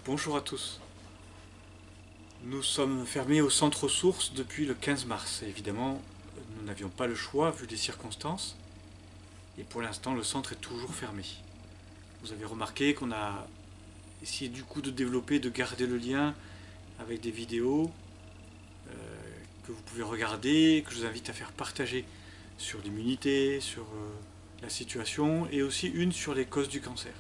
Bonjour à tous. Nous sommes fermés au centre ressources depuis le 15 mars. Et évidemment, nous n'avions pas le choix vu les circonstances. Et pour l'instant, le centre est toujours fermé. Vous avez remarqué qu'on a essayé du coup de développer, de garder le lien avec des vidéos euh, que vous pouvez regarder, que je vous invite à faire partager sur l'immunité, sur la situation et aussi une sur les causes du cancer.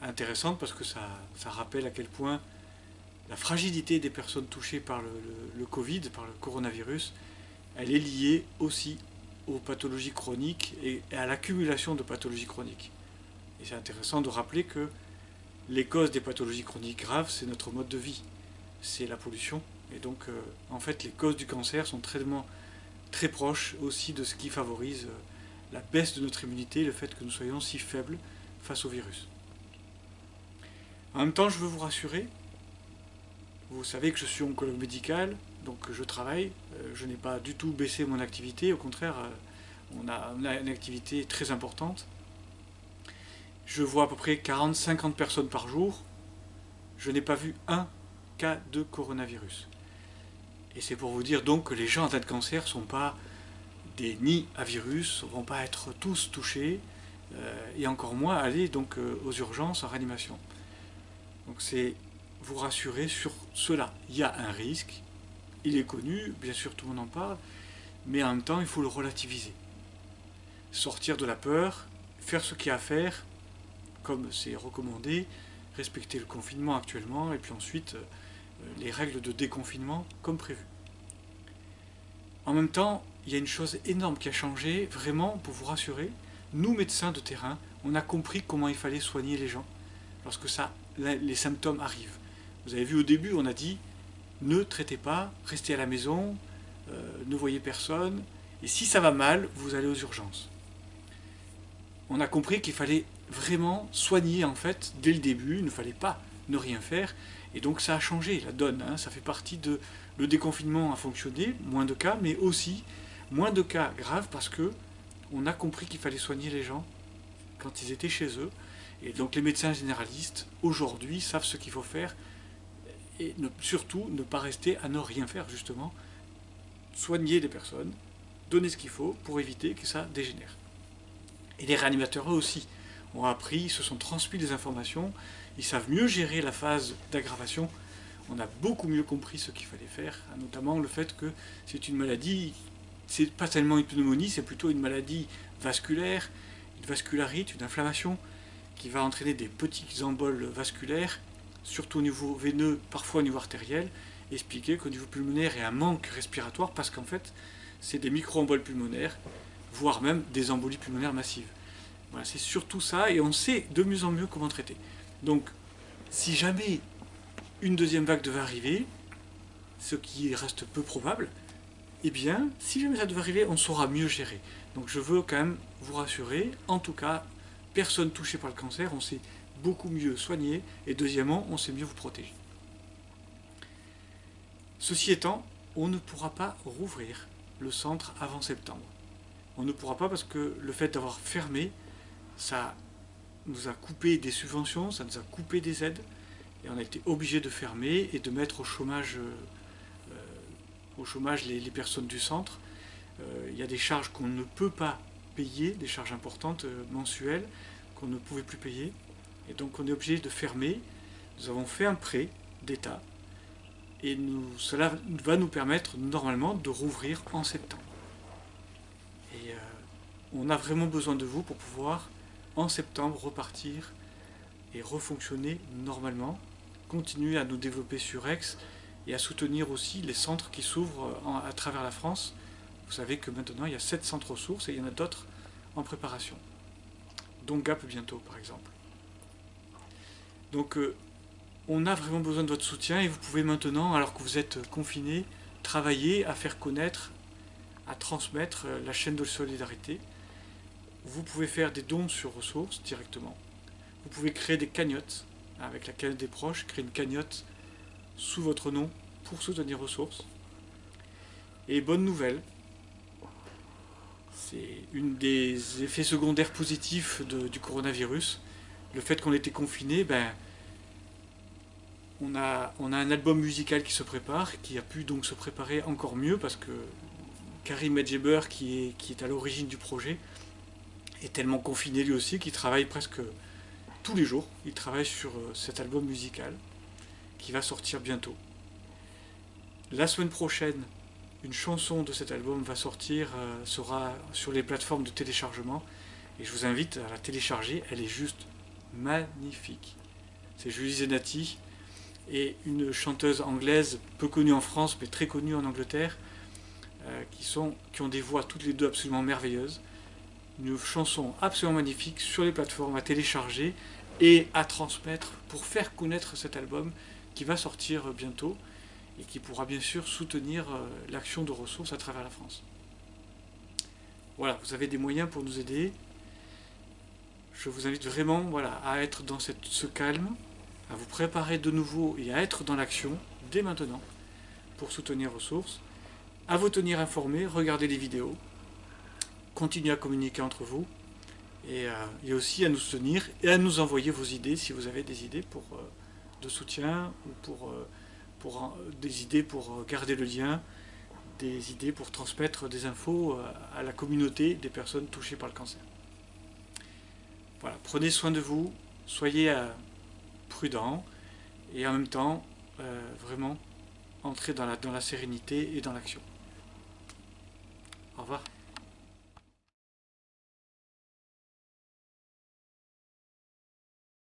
Intéressante parce que ça rappelle à quel point la fragilité des personnes touchées par le Covid, par le coronavirus, elle est liée aussi aux pathologies chroniques et à l'accumulation de pathologies chroniques. Et c'est intéressant de rappeler que les causes des pathologies chroniques graves, c'est notre mode de vie, c'est la pollution. Et donc, en fait, les causes du cancer sont très proches aussi de ce qui favorise la baisse de notre immunité, le fait que nous soyons si faibles face au virus. En même temps, je veux vous rassurer, vous savez que je suis oncologue médical, donc je travaille. Je n'ai pas du tout baissé mon activité, au contraire, on a une activité très importante. Je vois à peu près 40-50 personnes par jour. Je n'ai pas vu un cas de coronavirus. Et c'est pour vous dire donc que les gens atteints de cancer ne sont pas des nids à virus, ne vont pas être tous touchés, et encore moins aller donc aux urgences en réanimation. Donc c'est vous rassurer sur cela. Il y a un risque, il est connu, bien sûr tout le monde en parle, mais en même temps il faut le relativiser. Sortir de la peur, faire ce qu'il y a à faire, comme c'est recommandé, respecter le confinement actuellement, et puis ensuite les règles de déconfinement comme prévu. En même temps, il y a une chose énorme qui a changé, vraiment pour vous rassurer, nous médecins de terrain, on a compris comment il fallait soigner les gens lorsque les symptômes arrivent. Vous avez vu au début, on a dit ne traitez pas, restez à la maison, ne voyez personne, et si ça va mal, vous allez aux urgences. On a compris qu'il fallait vraiment soigner en fait dès le début, il ne fallait pas ne rien faire, et donc ça a changé la donne, hein, ça fait partie de le déconfinement a fonctionné, moins de cas, mais aussi moins de cas graves parce que on a compris qu'il fallait soigner les gens quand ils étaient chez eux, et donc les médecins généralistes aujourd'hui savent ce qu'il faut faire et surtout ne pas rester à ne rien faire justement, soigner les personnes, donner ce qu'il faut pour éviter que ça dégénère. Et les réanimateurs eux aussi ont appris, ils se sont transmis des informations, ils savent mieux gérer la phase d'aggravation. On a beaucoup mieux compris ce qu'il fallait faire, notamment le fait que c'est une maladie, c'est pas tellement une pneumonie, c'est plutôt une maladie vasculaire, une vascularite, une inflammation qui va entraîner des petits emboles vasculaires, surtout au niveau veineux, parfois au niveau artériel, expliquer qu'au niveau pulmonaire il y a un manque respiratoire parce qu'en fait c'est des micro-emboles pulmonaires, voire même des embolies pulmonaires massives. Voilà, c'est surtout ça et on sait de mieux en mieux comment traiter. Donc si jamais une deuxième vague devait arriver, ce qui reste peu probable, eh bien, si jamais ça devait arriver, on saura mieux gérer. Donc je veux quand même vous rassurer, en tout cas, personne touchée par le cancer, on sait beaucoup mieux soigner, et deuxièmement, on sait mieux vous protéger. Ceci étant, on ne pourra pas rouvrir le centre avant septembre. On ne pourra pas parce que le fait d'avoir fermé, ça nous a coupé des subventions, ça nous a coupé des aides, et on a été obligé de fermer et de mettre au chômage les personnes du centre. Il y a des charges qu'on ne peut pas payer, des charges importantes mensuelles qu'on ne pouvait plus payer. Et donc on est obligé de fermer. Nous avons fait un prêt d'État et cela va nous permettre normalement de rouvrir en septembre. Et on a vraiment besoin de vous pour pouvoir en septembre repartir et refonctionner normalement, continuer à nous développer sur Aix et à soutenir aussi les centres qui s'ouvrent à travers la France. Vous savez que maintenant il y a 7 centres ressources et il y en a d'autres en préparation, dont Gap bientôt par exemple. Donc on a vraiment besoin de votre soutien et vous pouvez maintenant, alors que vous êtes confinés, travailler à faire connaître, à transmettre la chaîne de solidarité. Vous pouvez faire des dons sur ressources directement. Vous pouvez créer des cagnottes avec la cagnotte des proches, créer une cagnotte sous votre nom pour soutenir ressources. Et bonne nouvelle, c'est une des effets secondaires positifs du coronavirus. Le fait qu'on était confiné, On a un album musical qui se prépare, qui a pu donc se préparer encore mieux parce que Karim Medjeber, qui est à l'origine du projet, est tellement confiné lui aussi qu'il travaille presque tous les jours. Il travaille sur cet album musical qui va sortir bientôt. La semaine prochaine, une chanson de cet album va sortir, sera sur les plateformes de téléchargement. Et je vous invite à la télécharger, elle est juste magnifique. C'est Julie Zenati et une chanteuse anglaise peu connue en France mais très connue en Angleterre, qui ont des voix toutes les deux absolument merveilleuses. Une chanson absolument magnifique sur les plateformes à télécharger et à transmettre pour faire connaître cet album qui va sortir bientôt et qui pourra bien sûr soutenir l'action de ressources à travers la France. Voilà, vous avez des moyens pour nous aider. Je vous invite vraiment à être dans ce calme, à vous préparer de nouveau et à être dans l'action dès maintenant pour soutenir ressources, à vous tenir informés, regardez les vidéos, continuez à communiquer entre vous et aussi à nous soutenir et à nous envoyer vos idées si vous avez des idées de soutien ou des idées pour garder le lien, des idées pour transmettre des infos à la communauté des personnes touchées par le cancer. Voilà, prenez soin de vous, soyez prudents et en même temps vraiment entrez dans la sérénité et dans l'action. Au revoir.